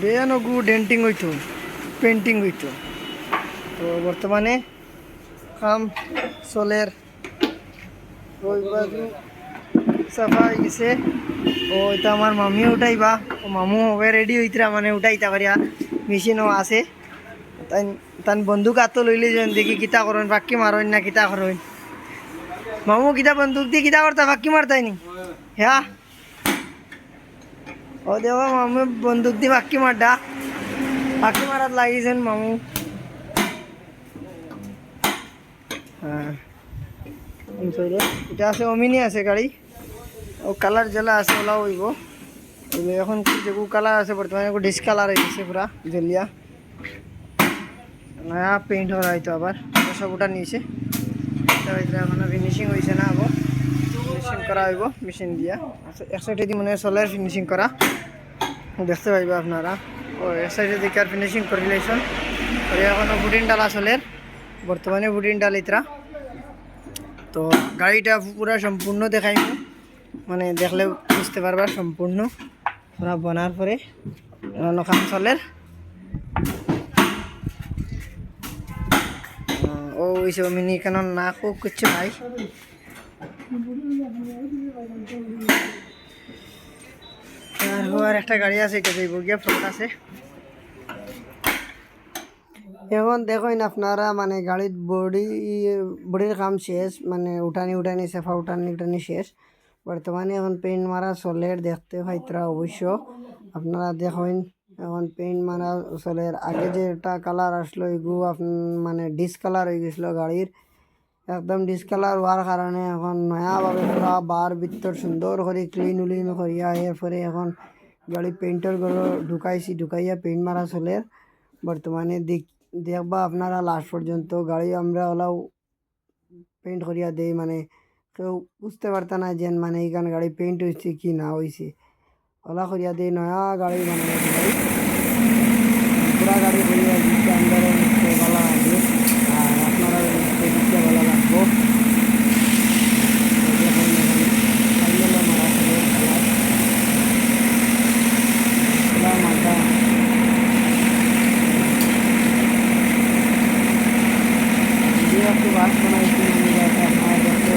বেয়ানগু denting হইতো, painting হইতো। তো বর্তমানে কাম চলের ওই বাজু সাফা হয়ে গেছে। ও এটা আমার মামিও উঠাইবা, ও মামু হবে রেডি হইতরা, মানে উঠাইতা পারিয়া মেশিনও আছে। তাই তান বন্দুক হাতও লইলে যেন দেখি কিতা করেন, বাক্কি মারেন না কিতা করেন। মামু কিতা বন্দুক দিয়ে কিতা করতা, বাক্কি মারতাই নি? হ্যাঁ, ও দেবা মামু বন্দুক দিয়ে বাক্কি মারডা, বাক্কি মারাত লাগিয়েছেন মামু। হ্যাঁ, এটা আছে অমিনি আছে গাড়ি, ও কালার জেলা আছে ওলাও হইব। এখন যেগু কালার আছে বর্তমানে ডিস কালার হয়ে গেছে পুরা জলিয়া, নয়া পেইন্ট করা হয়তো আবার সব ওটা নিয়েছে। এখন ফিনিশিং হয়েছে না, আবার ফিনিশিং করা হইব মেশিন দিয়া। এক সাইডে দিয়ে মনে হয় সোলার ফিনিশিং করা দেখতে পাইবা আপনারা। ও এক সাইডে দিকে আর ফিনিশিং করে লাইছেন। এখনো বুটিন ডালা চলের, বর্তমানে বুটিন ডাল ইতরা। তো গাড়িটা পুরা সম্পূর্ণ দেখাইব, মানে দেখলে বুঝতে পারবা সম্পূর্ণ পুরা বনার পরে কাম চলের। ও ওইসব মিনি কেন না খুব কিছু নাই। আর একটা গাড়ি আছে, এটা যাইব গিয়া ফ্রন্ট আছে। এখন দেখেন আপনারা, মানে গাড়ির বডির কাম শেষ, মানে উঠানি সেফা উঠানি শেষ। বর্তমানে এখন পেইন্ট মারা চলের দেখতে পাইতরা অবশ্য আপনারা দেখেন। এখন পেইন্ট মারা চলের, আগে যেটা কালার আসলো এগু মানে ডিসকালার হয়ে গেছিল গাড়ির, একদম ডিসকালার হওয়ার কারণে এখন নয়াভাবে পুরা বার ভিতর সুন্দর করে ক্লিন উলিন করিয়া এরপরে এখন গাড়ি পেইন্টের গুলো ঢুকাইয়া পেইন্ট মারা চলের। বর্তমানে দেখবা আপনারা লাস্ট পর্যন্ত গাড়ি আমরা ওলাও পেইন্ট করিয়া দেই, মানে কেউ বুঝতে পারত না যে মানে এইখানে গাড়ি পেইন্ট হয়েছে কি না হয়েছে, ওলা করিয়া দেই নয়া গাড়ি বানানো গাড়ি পুরা গাড়ি করিয়া দিতে আমরা ভালো লাগবে। আর আপনারা দিতে ভালো লাগবো। একটু বাস বানাইছি আপনারা দেখতে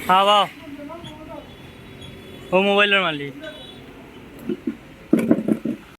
हाँ वाह, वो मोबाइल मालिक।